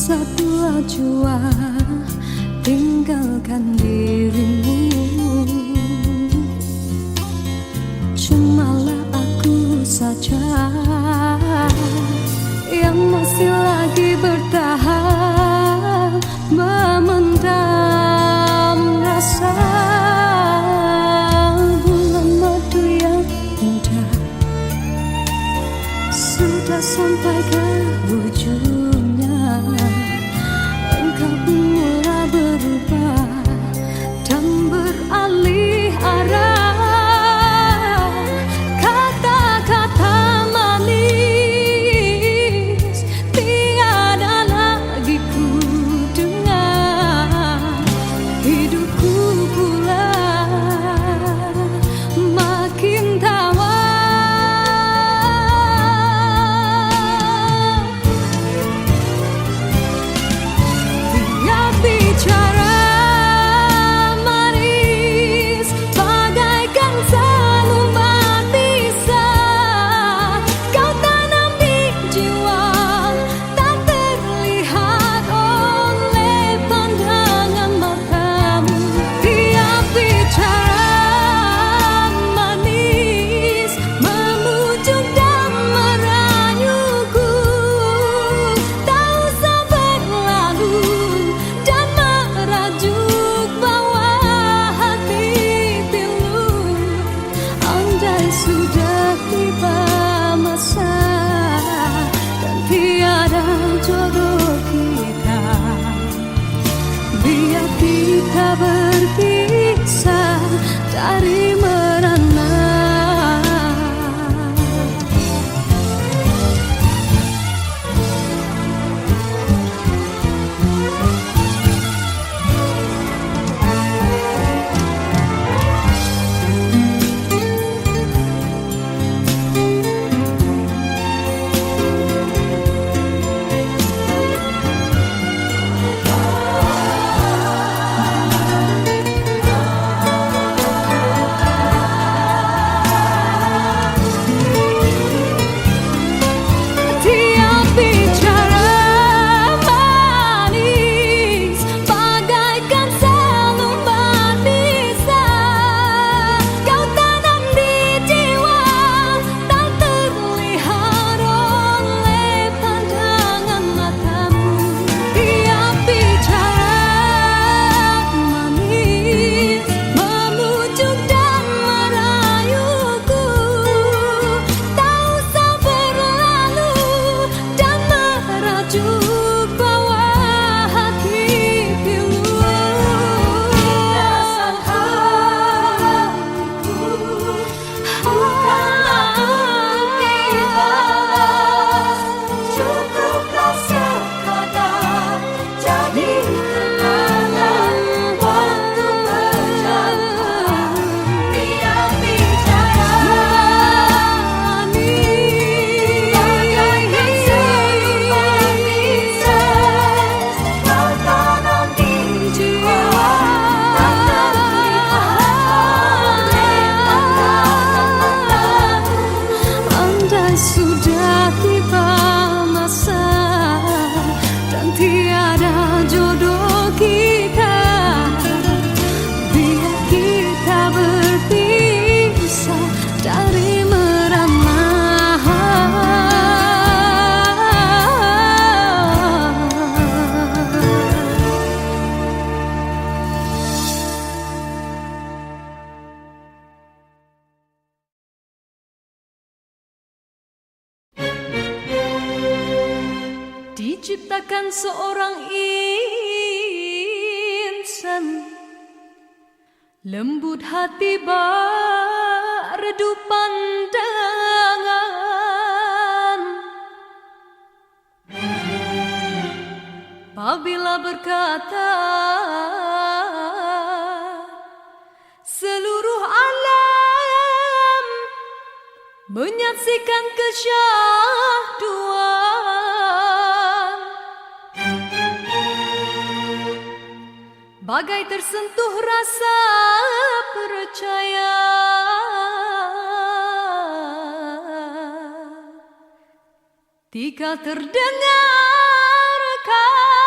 satu jua tinggalkan dirimu. Cumalah aku saja yang masih lagi bertahan memendam rasa. Bulan madu yang indah sudah sampai ke ujungnya. Engkau pun mulai berubah dan beralih arah. Kata-kata manis tiada lagi ku dengar. Hidupku pula makin tawar. Sudah tiba masa dan tiada jodoh kita. Biar kita berpisah dari merana. Sudah tiba masa dan tiada jodoh kita. Biar kita berpisah dari merana. Diciptakan seorang insan, lembut hati berredu pandangan. Apabila berkata seluruh alam menyaksikan kesyahduan, bagai tersentuh rasa percaya. Tika terdengarkan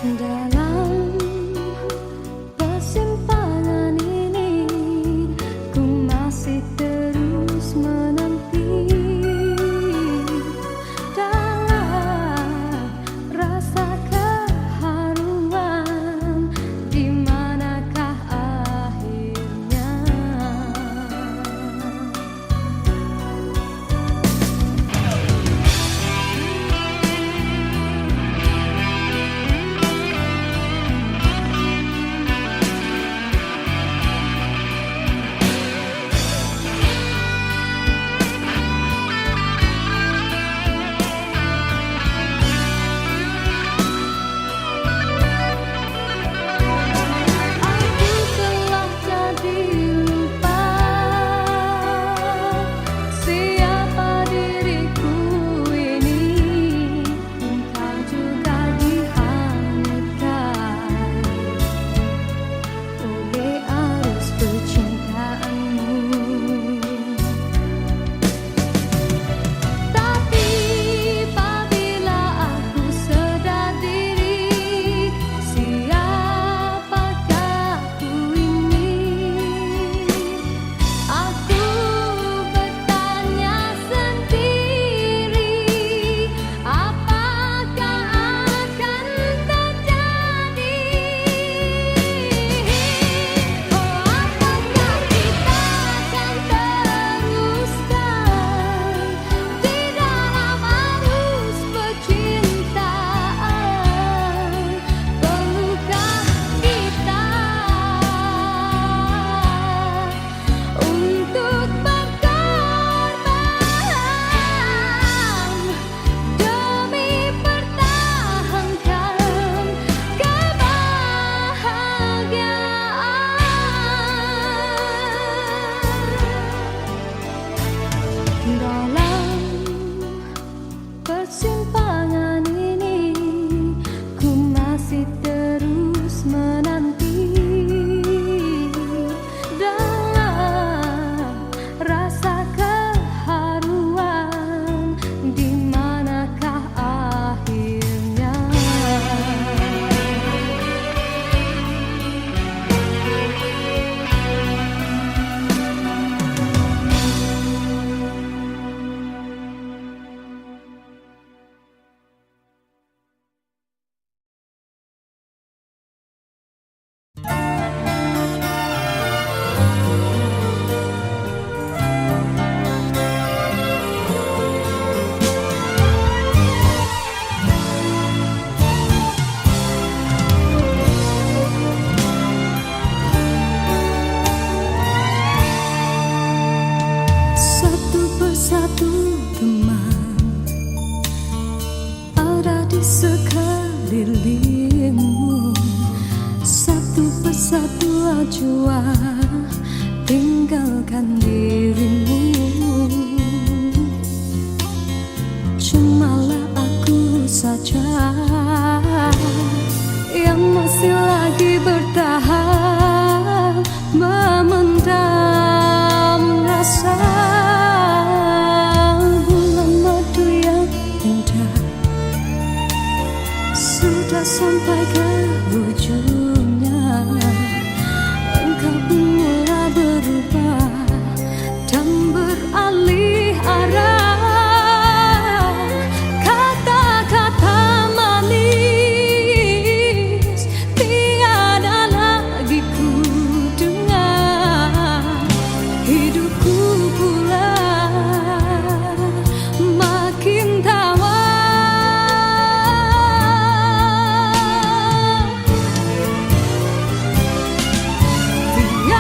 Dalam persimpangan ini ku masih terus menanti dalam rasa keharuan, di manakah akhirnya. Aku telah jadi lupa siapa diriku ini. Engkau juga dihanyutkan oleh arus percintaanmu. Tapi apabila aku sedar diri, siapakah ku ini? Aku bertanya sendiri, apakah akan terjadi? Oh, apakah kita akan teruskan di dalam arus percintaan? Perlukah kita untuk berkorban demi pertahankan kebahagiaan? Dalam persimpangan ini ku masih terus menanti dalam rasa keharuan, di manakah akhirnya. Satu persatu teman ada di sekelilingmu. Satu persatu ajwa tinggalkan dirimu. Cumalah aku saja yang masih lagi bertahan, memendam rasa. Bulan madu yang indah sudah sampai ke ujungnya. Engkau pun mulai berubah dan beralih arah. Kata-kata manis tiada lagi ku dengar. Hidupku pula makin tawar. Tiada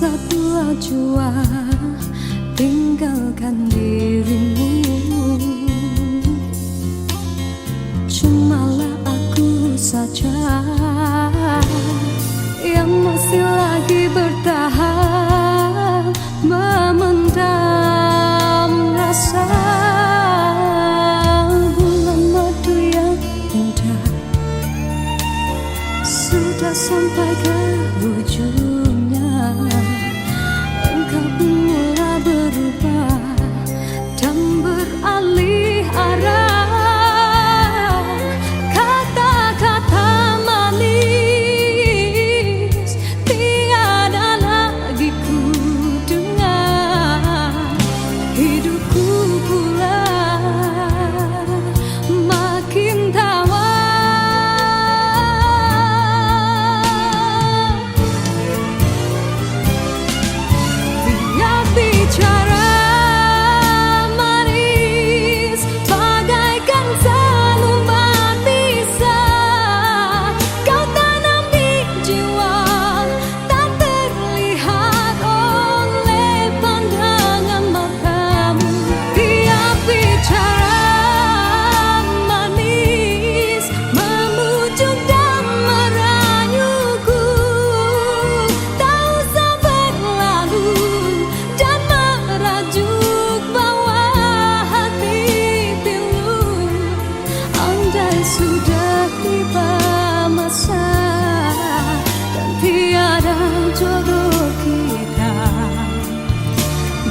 satu jua tinggalkan dirimu. Cumalah aku saja yang masih lagi bertahan memendam rasa. Bulan madu yang indah sudah sampai ke ujungnya. Engkau pun mulai berubah dan beralih arah. Kata-kata manis tiada lagi ku dengar. Hidupku pula makin tawar. Dia bicara manis bagaikan selembar pisah. Kau tanam di jiwa tak terlihat oleh pandangan matamu. Dia bicara manis memujuk dan merayuku. Tak usah berlalu dan merajuk bawah hati pilu. Andai sudah tiba masa dan tiada jodoh kita,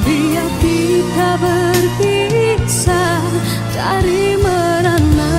biar kita berpisah dari merana.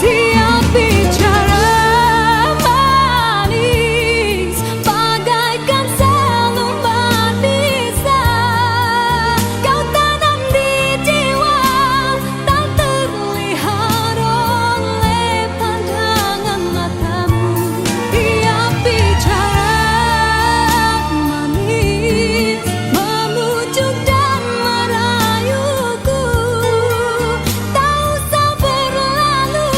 Dia bicara manis bagaikan selembar pisah. Kau tanam di jiwa tak terlihat oleh pandangan matamu. Dia bicara manis memujuk dan merayuku. Tak usah berlalu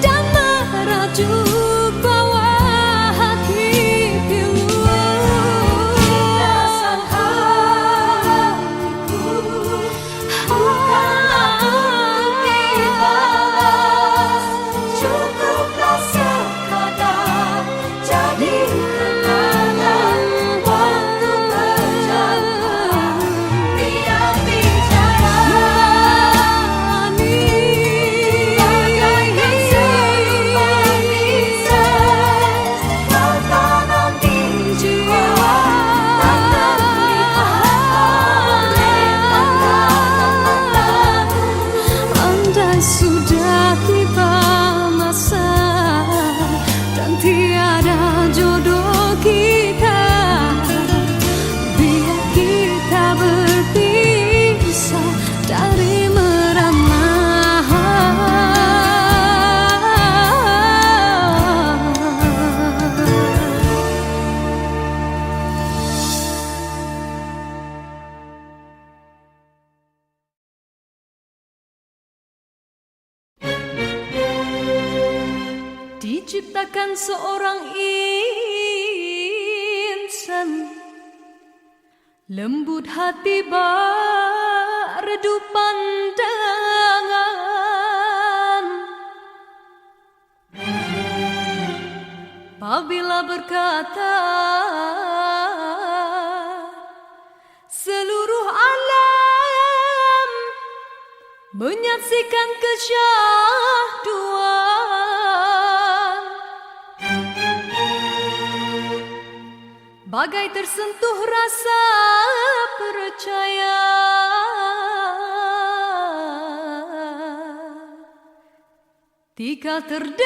dan merajuk bawah hati pilu. Rasa hatiku bukanlah untuk dibalas. Cukuplah sekadar jadi kenangan waktu berjalan. Dia bicara manis bagaikan selembar pisah. Kau tanam di jiwa tak terlihat oleh pandangan matamu. Andai sudah tiba masa dan tiada jodoh kita, biar kita berpisah dari merana. Diciptakan seorang insan lembut hati berredup pandangan. Apabila berkata seluruh alam menyaksikan kesyahduan, bagai tersentuh rasa percaya. Tika terdengarkan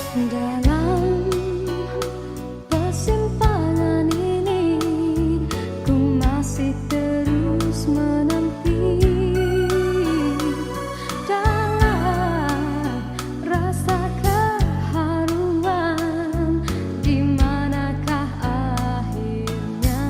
Dalam persimpangan ini ku masih terus menanti dalam rasa keharuan, di manakah akhirnya.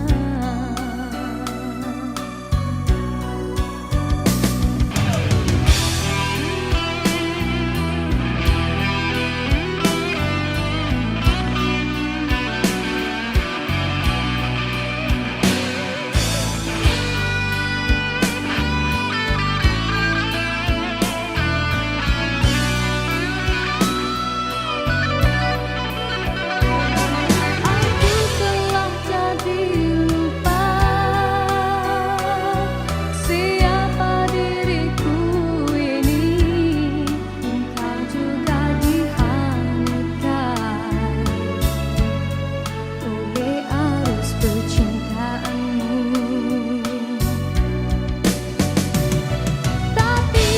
Aku telah jadi lupa siapa diriku ini. Engkau juga dihanyutkan oleh arus percintaanmu. Tapi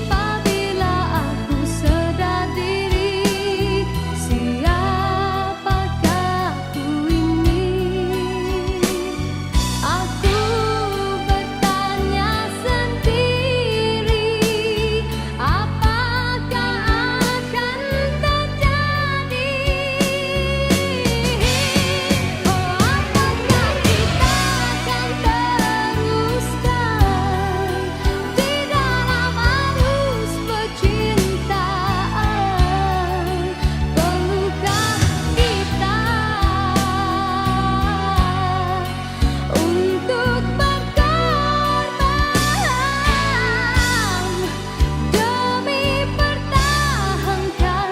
apabila aku sedar diri, siapakah ku ini? Aku bertanya sendiri, apakah akan terjadi? Oh, apakah kita akan teruskan di dalam arus percintaan? Perlukah kita untuk berkorban demi pertahankan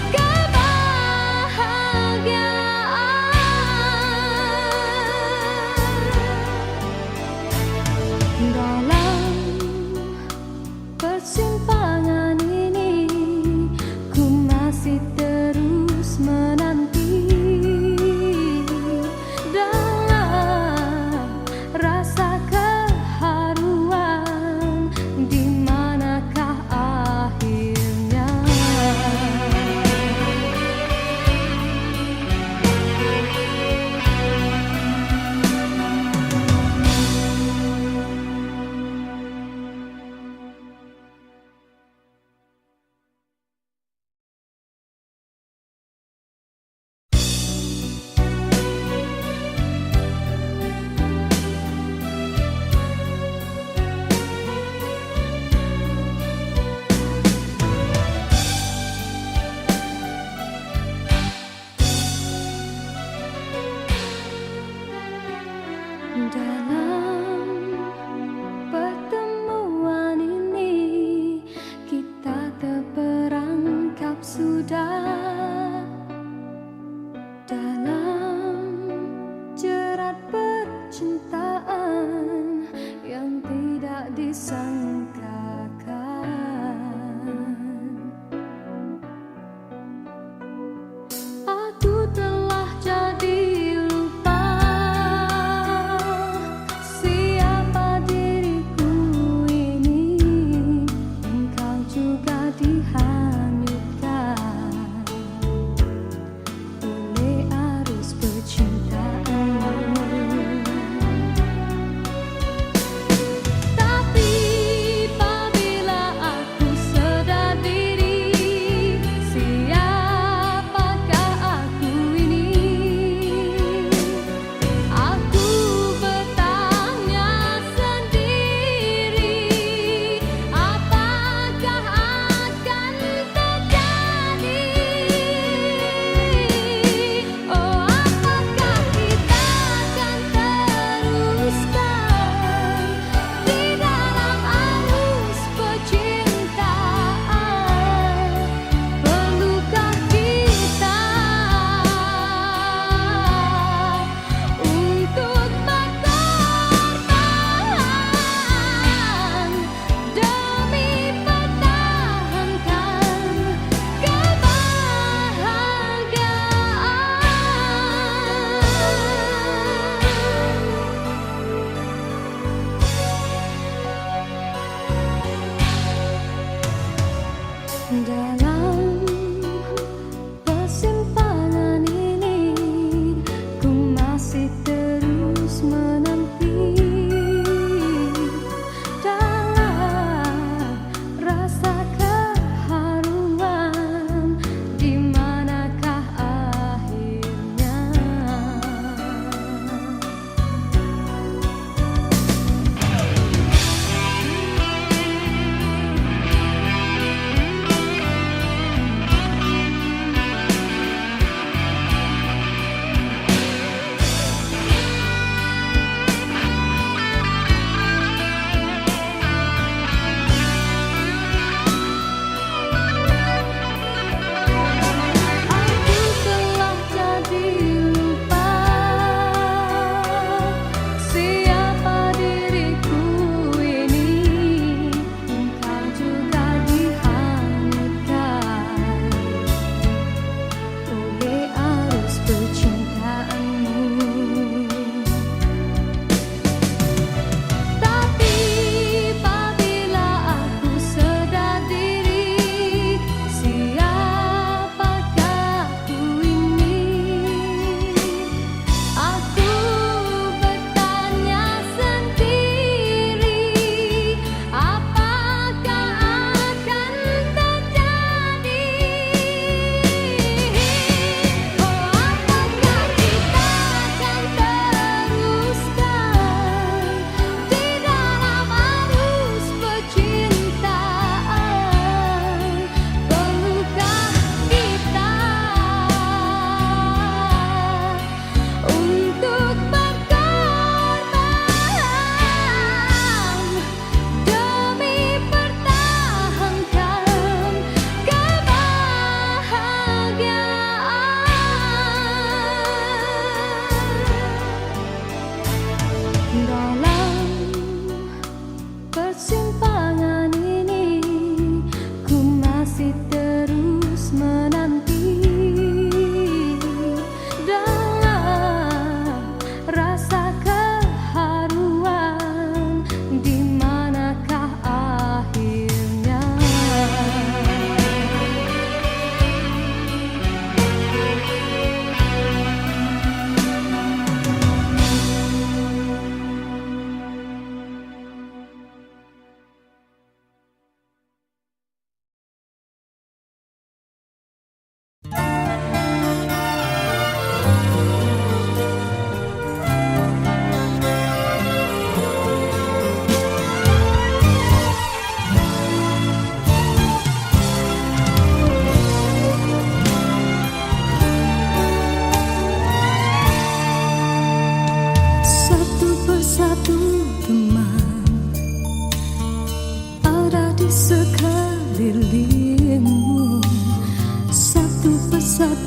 kebahagiaan? Dalam persimpangan ini ku masih terus menanti dalam rasa keharuan, di manakah akhirnya. Dalam pertemuan ini kita terperangkap sudah dalam jerat percintaan yang tidak disangkakan. Aku telah jadi lupa siapa diriku ini. Engkau juga dihanyutkan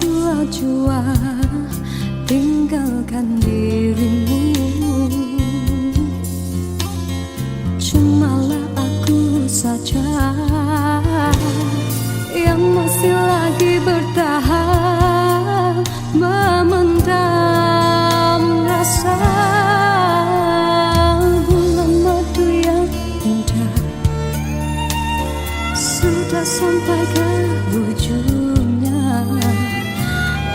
telah jua tinggalkan dirimu. Cumalah aku saja yang masih lagi bertahan memendam rasa. Bulan madu yang indah sudah sampai ke ujungnya.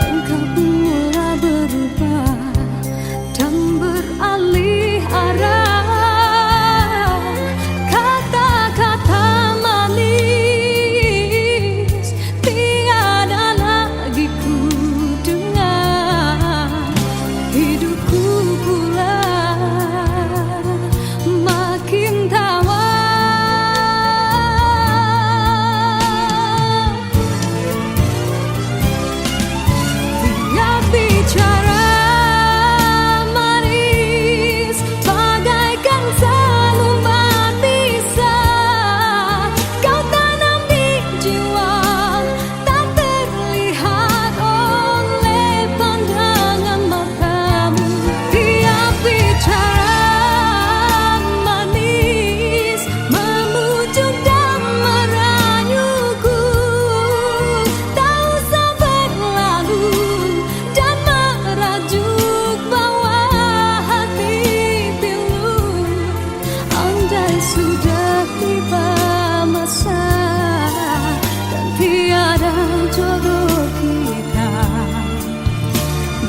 Engkau pun mulai berubah dan beralih arah. Kata-kata manis tiada lagi ku dengar. Hidupku pula makin tawar. Dia bicara manis bagaikan selumbat pisah. Kau tanam di jiwa tak terlihat oleh pandangan matamu. Dia bicara manis memujuk dan merayuku. Tak usah berlalu dan merajuk bawah hati pilu. Andai sudah tiba masa dan tiada jodoh kita,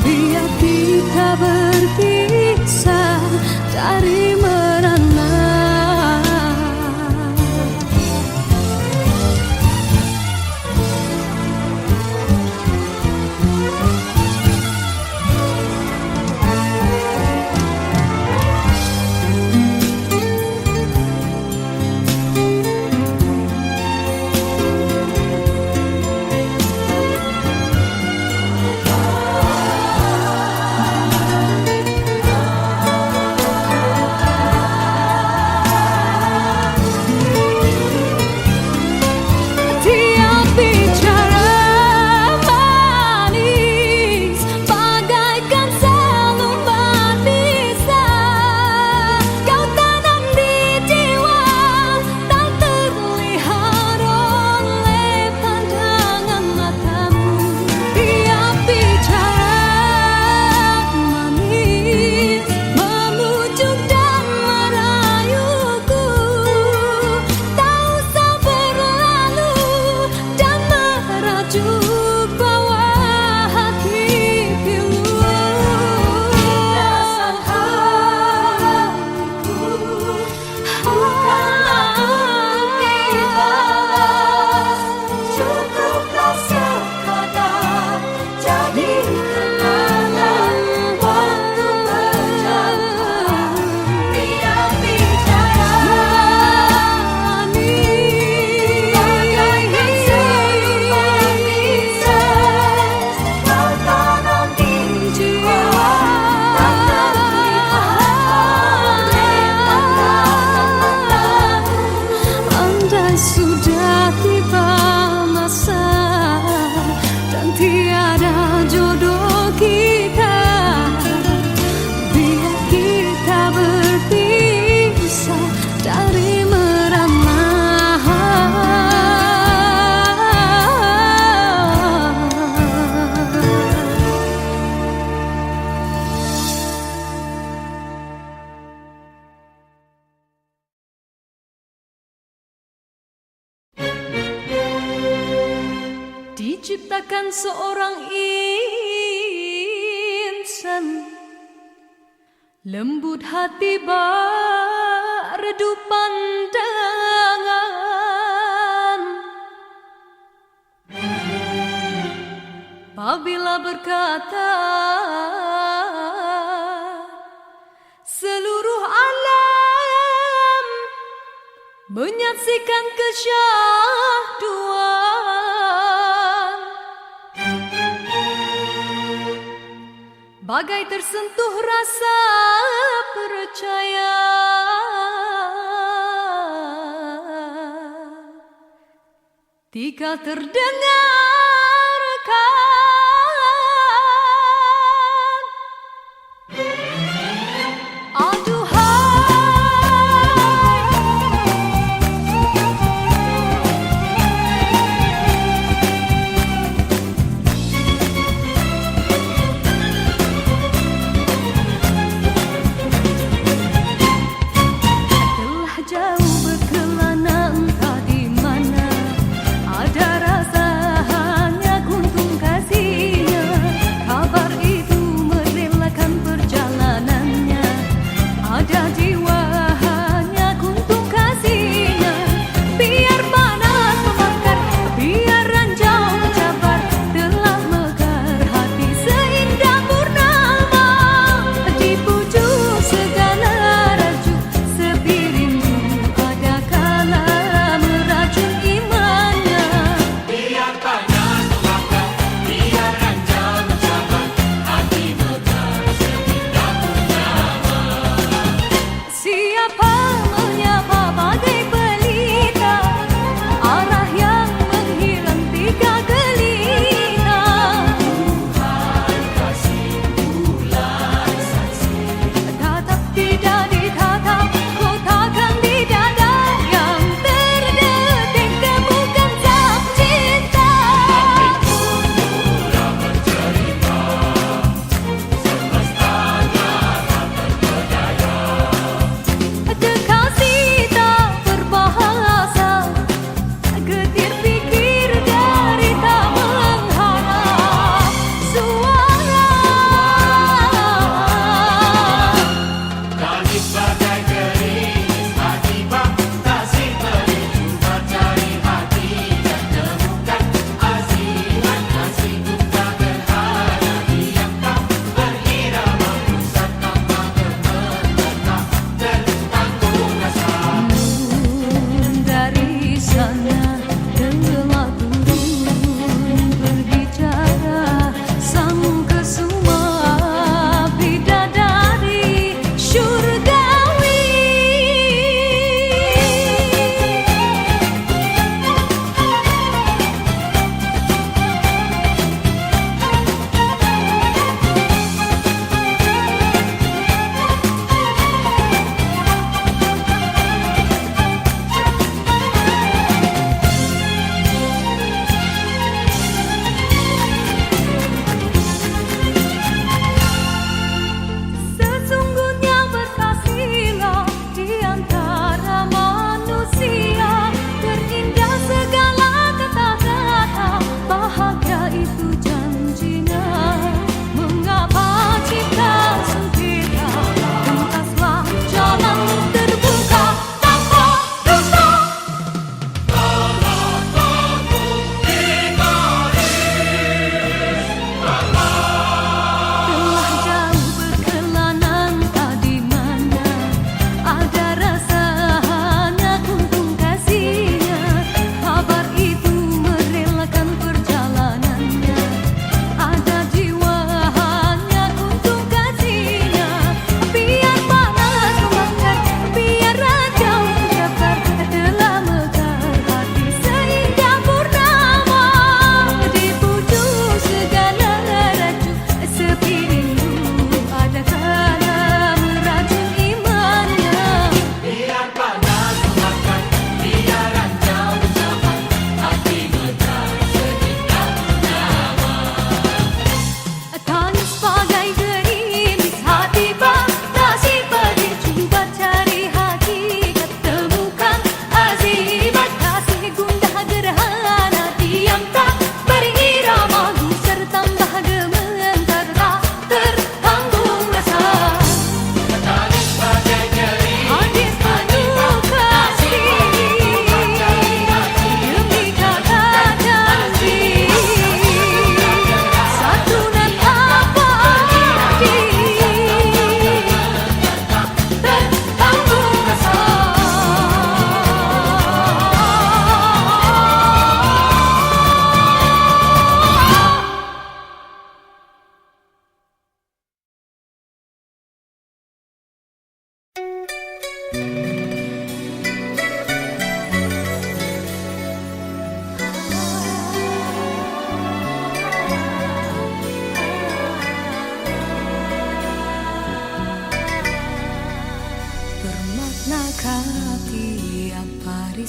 biar kita berpisah dari merana. Dia bicara manis bagaikan selumbat pisah. Kau tanam di jiwa tak terlihat oleh pandangan matamu. Dia bicara manis memujuk dan merayuku. Tak usah berlalu dan merajuk bawah hati pilu. Rasa hatiku bukanlah untuk dibalas. Cukuplah sekadar jadi kenangan waktu berjalan. Dia bicara manis bagaikan selumbat pisah. Kau tanam di jiwa tak terlihat oleh pandangan matamu. Andai sudah tiba masa dan tiada jodoh kita, biar kita berpisah dari merana. Diciptakan seorang insan lembut hati redup pandangan. Apabila berkata seluruh alam menyaksikan kesyahduan, bagai tersentuh rasa percaya. Tika terdengarkan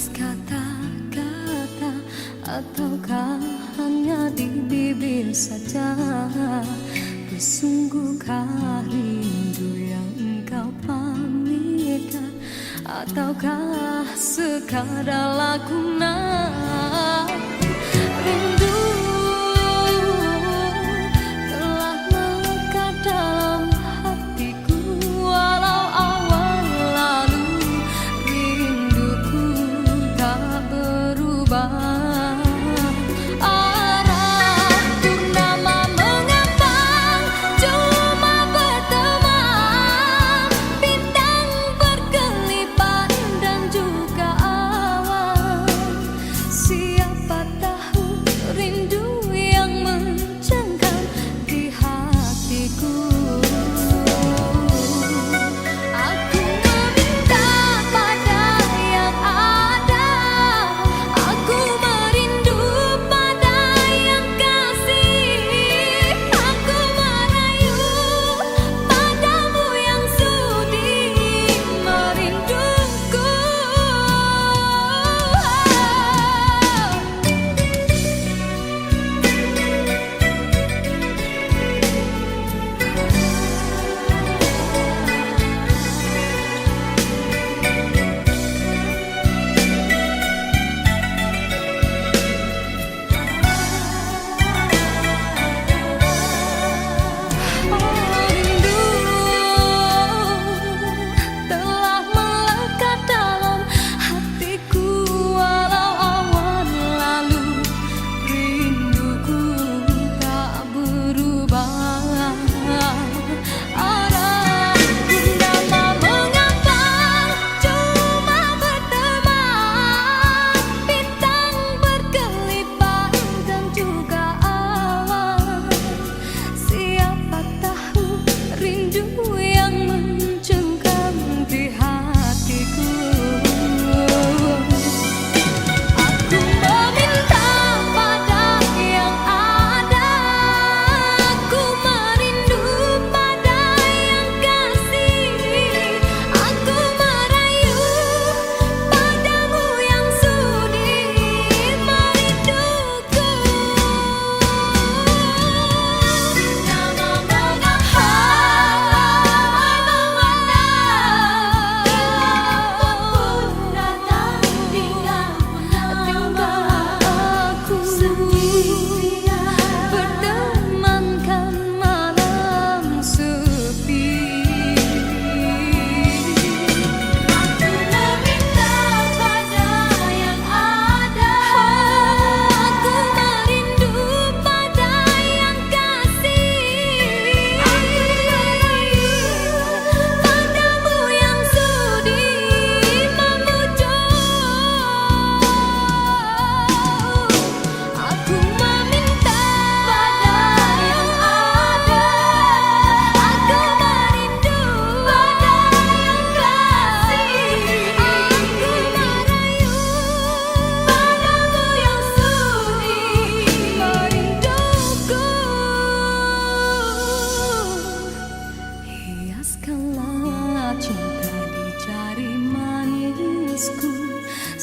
baris kata-kata, ataukah hanya di bibir saja? Sesungguhkah rindu yang engkau pamitkan, ataukah sekadar lakonan? Rindu telah melekat dalam hatiku, walau awal lalu rinduku tak berubah.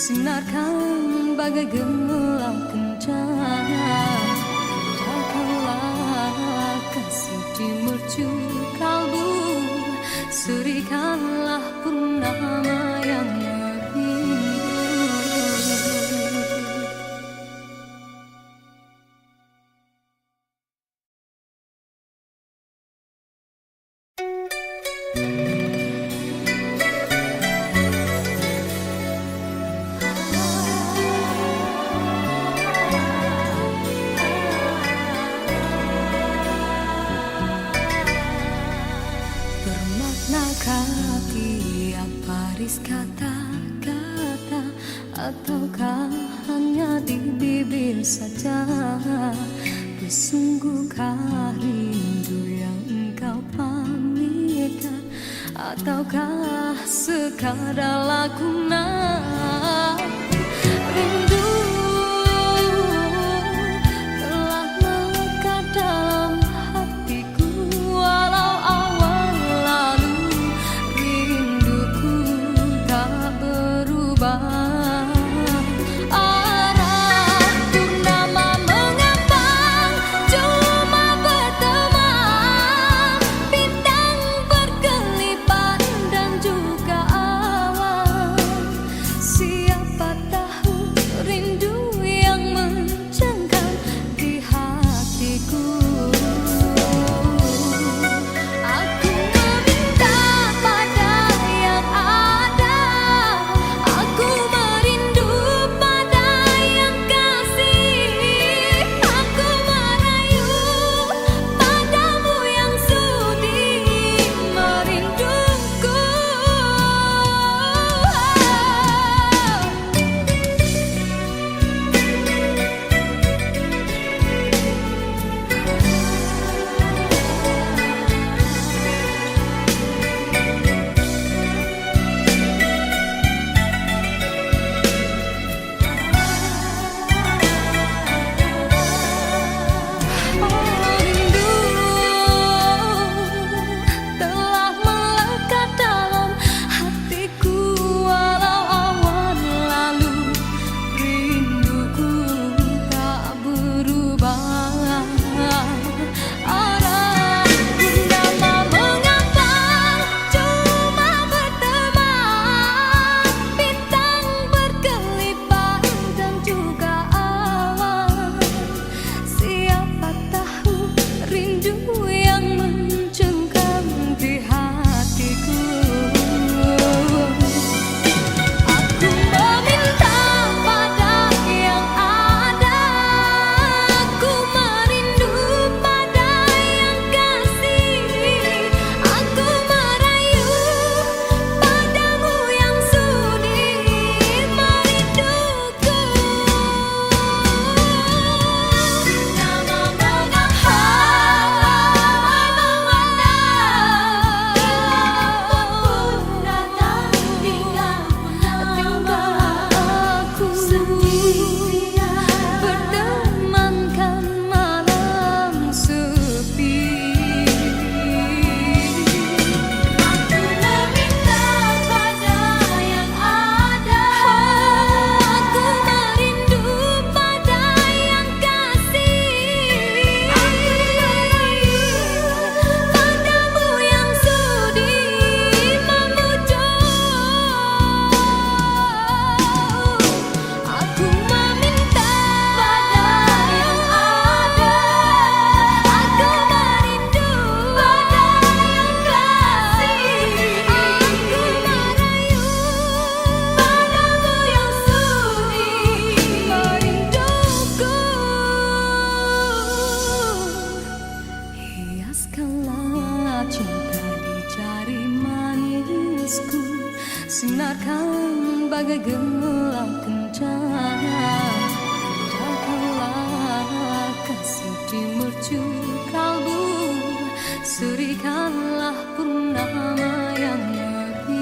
Sinarkan bagai gelang kencana, jagalah kasih di mercu kalbu, serikanlah purnama yang merindu. Tiap baris kata-kata, ataukah hanya di bibir saja? Sesungguhkah rindu yang engkau pamitkan, ataukah sekadar lakonan? Rindu telah melekat dalam hatiku, walau awal lalu rinduku tak berubah. bagai gelang kencana. Jagalah kasih di mercu kalbu, surikanlah purnama yang merindu.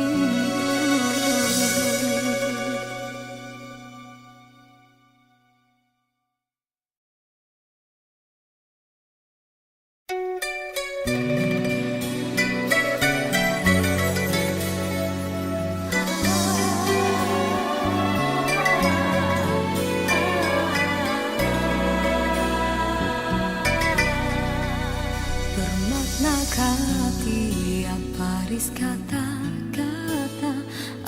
Bermaknakah tiap baris kata-kata,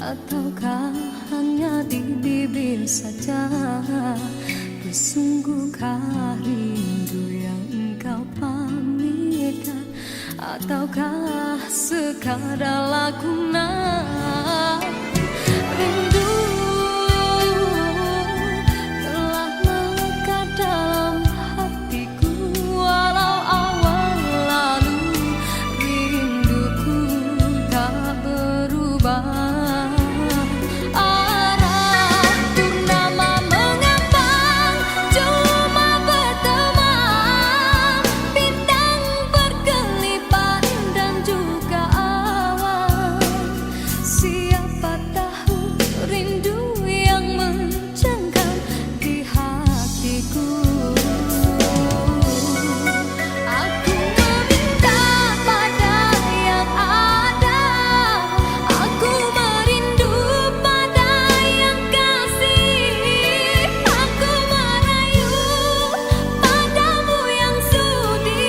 ataukah hanya di bibir saja? Bersungguhkah rindu yang engkau pamitkan, ataukah sekadar lakonan? Rindu telah melekat dalam hatiku, walau awal lalu rinduku tak berubah. Arah purnama mengambang, cuma berteman, bintang berkelipan dan juga awan. Siapa tahu rindu yang mencengkam di hatiku. Aku meminta pada yang ada, aku merindu pada yang kasih. Aku merayu padamu yang sudi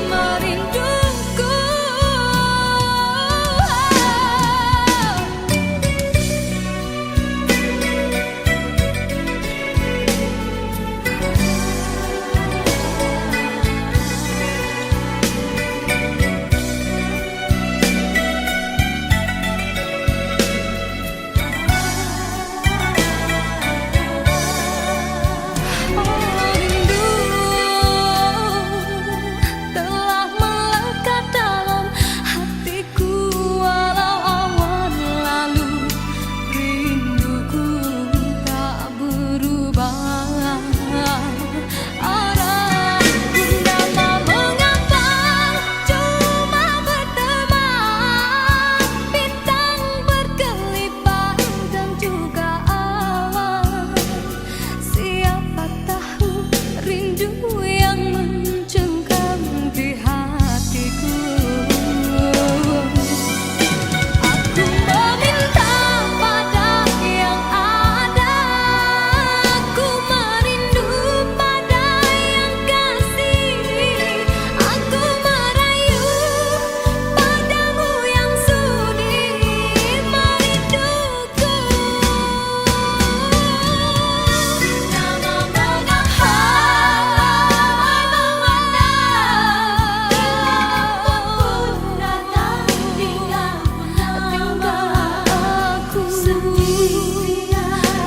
merinduku. Rindu telah melekat dalam hatiku, walau awan lalu rinduku tak berubah. Arah purnama mengambang, cuma berteman, bintang berkelipan dan juga awan. Siapa tahu rindu yang mencengkam di hatiku. Aku meminta pada yang ada, aku merindu pada yang kasih. Aku merayu padamu yang sudi merinduku. Nama aku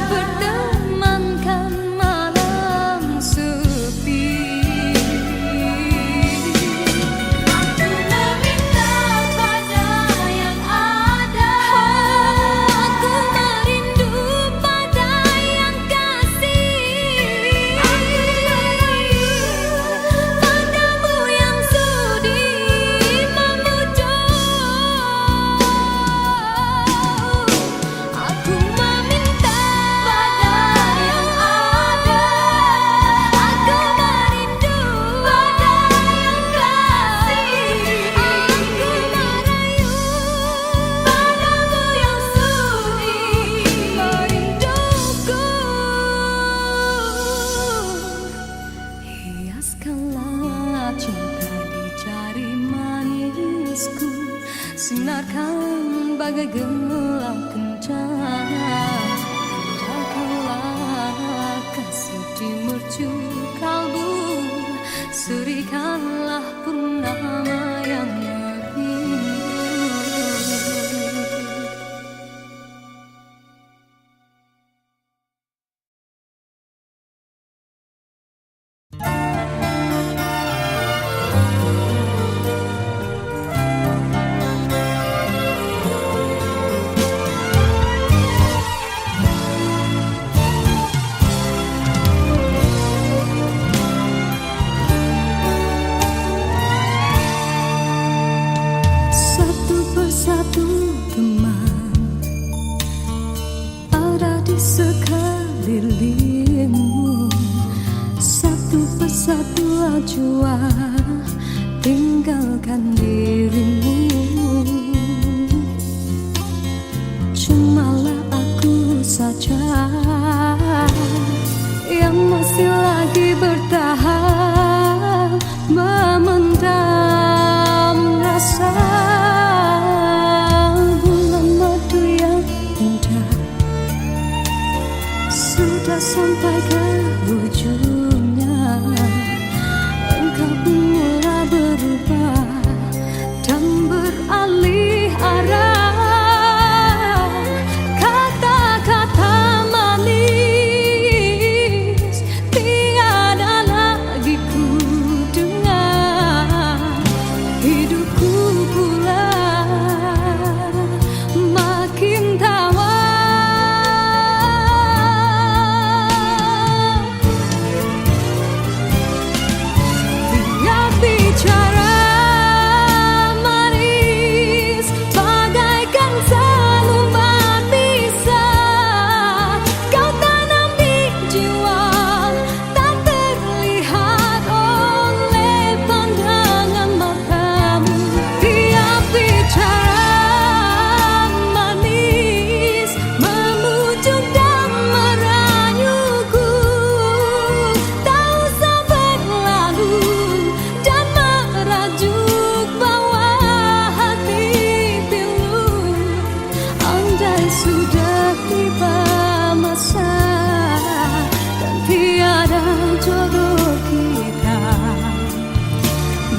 bertemankan malam sepi. Aku meminta pada yang ada, aku merindu pada yang kasih. Aku merayu padamu yang sudi memujuk. Aku meminta pada yang ada, aku merindu pada yang kasih. Aku merayu padamu yang sudi merinduku. Hiaskanlah cinta di jari manisku, sinarkan bagai gelang kencana. Jagalah kasih di mercu kalbu, surikanlah purnama yang merindu. Sebuah jua tinggalkan dirimu. Cumalah aku saja yang masih lagi bertahan, memendam rasa. Bulan madu yang indah sudah sampai ke ujungnya. Engkau pun mulai berubah dan beralih arah. Kata-kata manis tiada lagi ku dengar. Hidupku pula makin tawar. Sudah tiba masa dan tiada jodoh kita,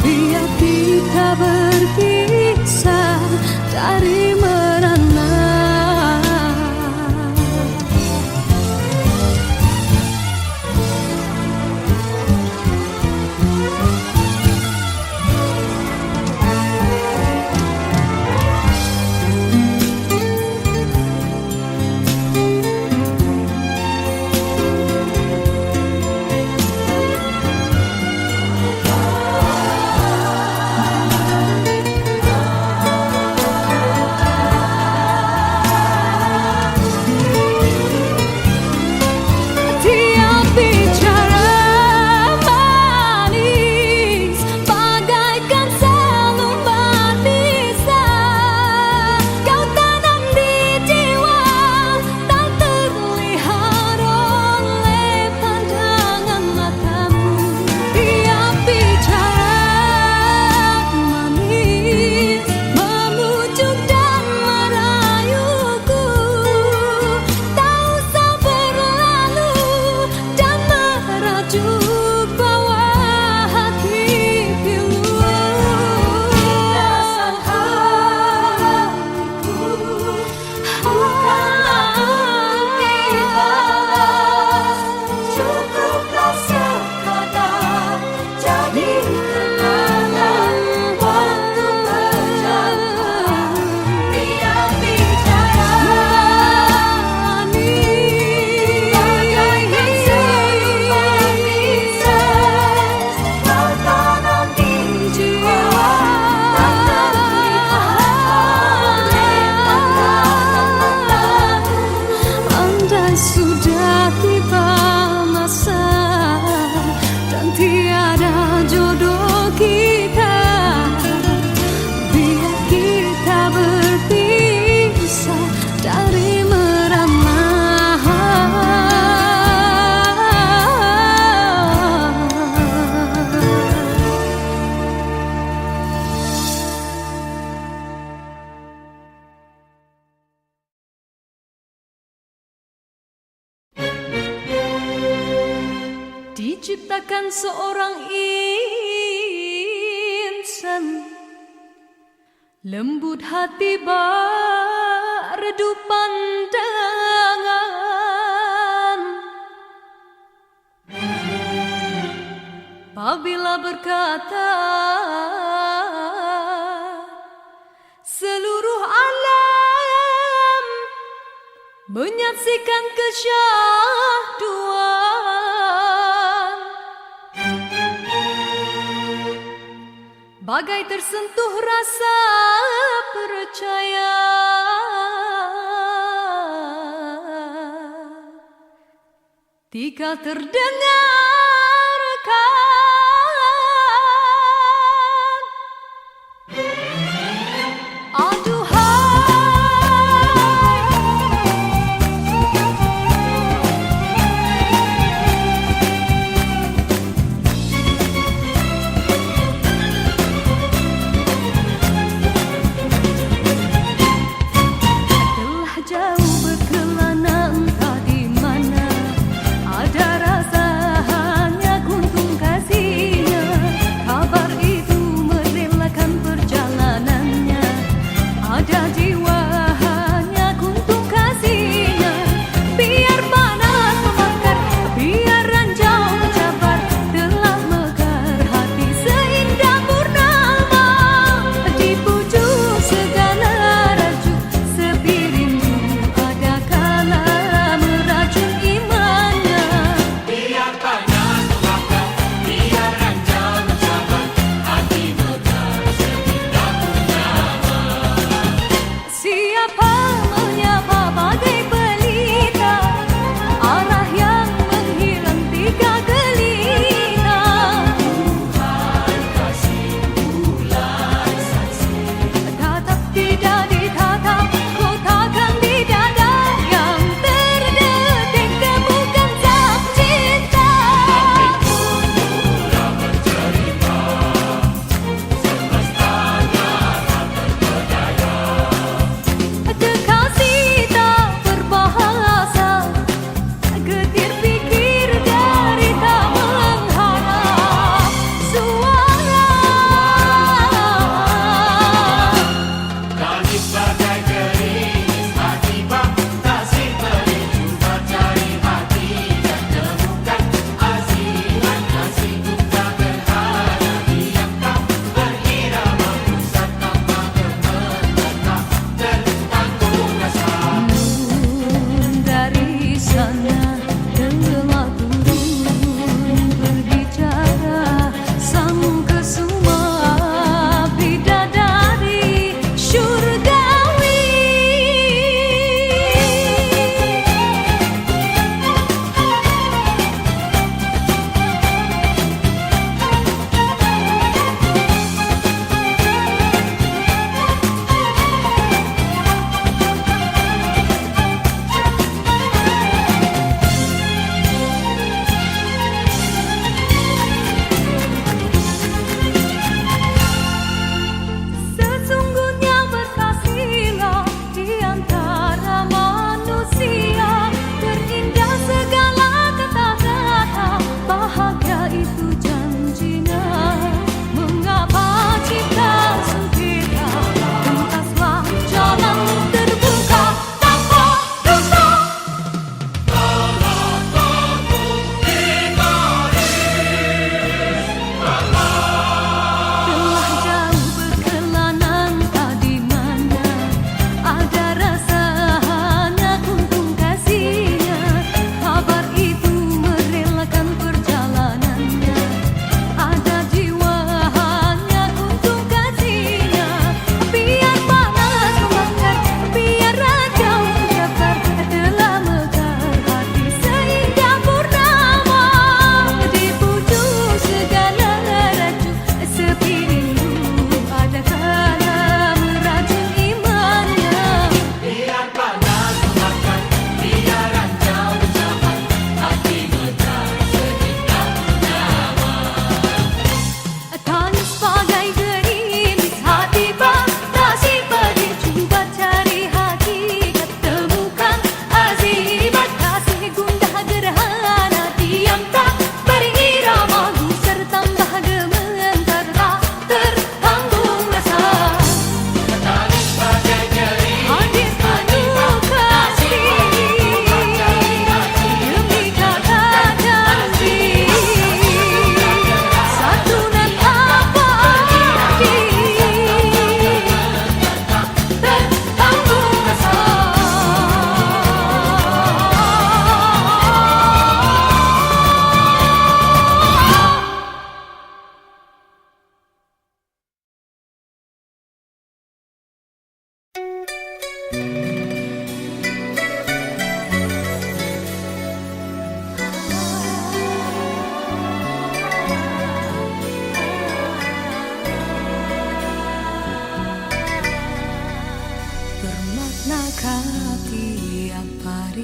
biar kita berpisah dari merana. Sudah tiba masa dan tiada jodoh kita, biar kita berpisah dari merana. Diciptakan seorang insan, lembut hati redup pandangan. Apabila berkata seluruh alam menyaksikan kesyahduan, bagai tersentuh rasa percaya. Tika terdengarkan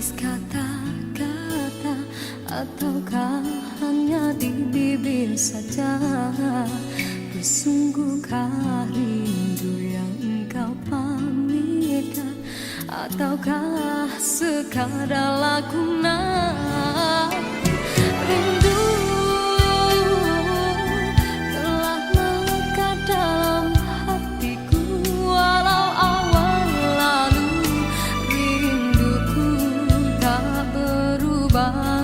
Tulis kata-kata ataukah hanya di bibir saja? Sungguhkah rindu yang engkau pamitkan, ataukah sekadar lakonan? Rindu telah melekat dalam hatiku, walau awal lalu rinduku tak berubah.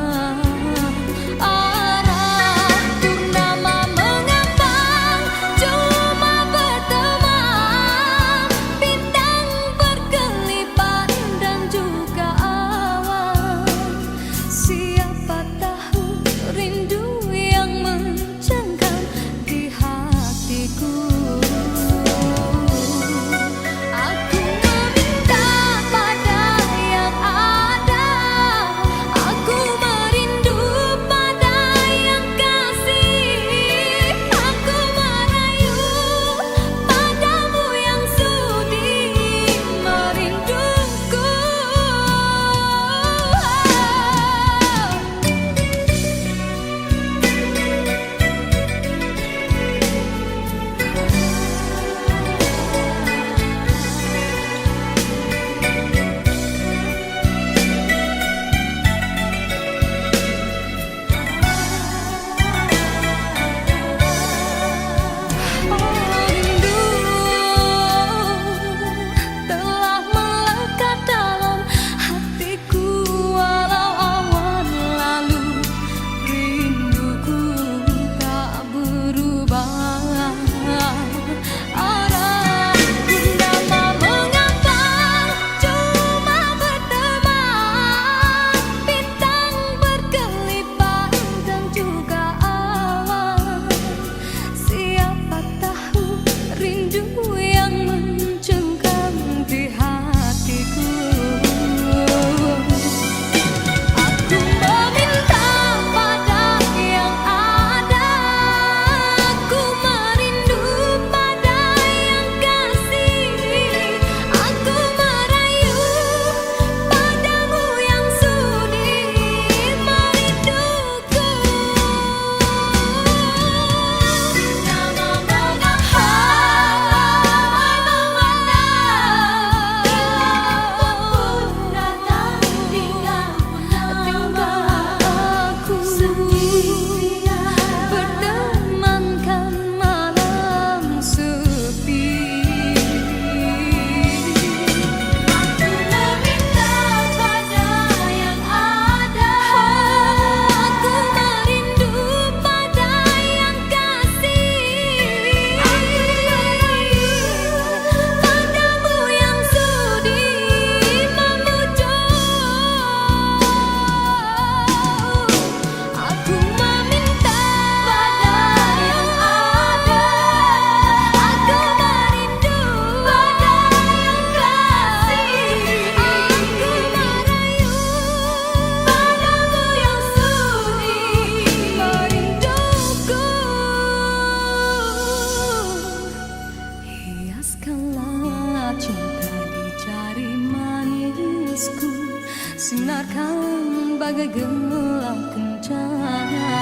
Sinarkan bagai gelang kencana,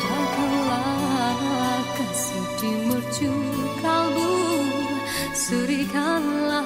jagalah kasih di mercu kalbu, surikanlah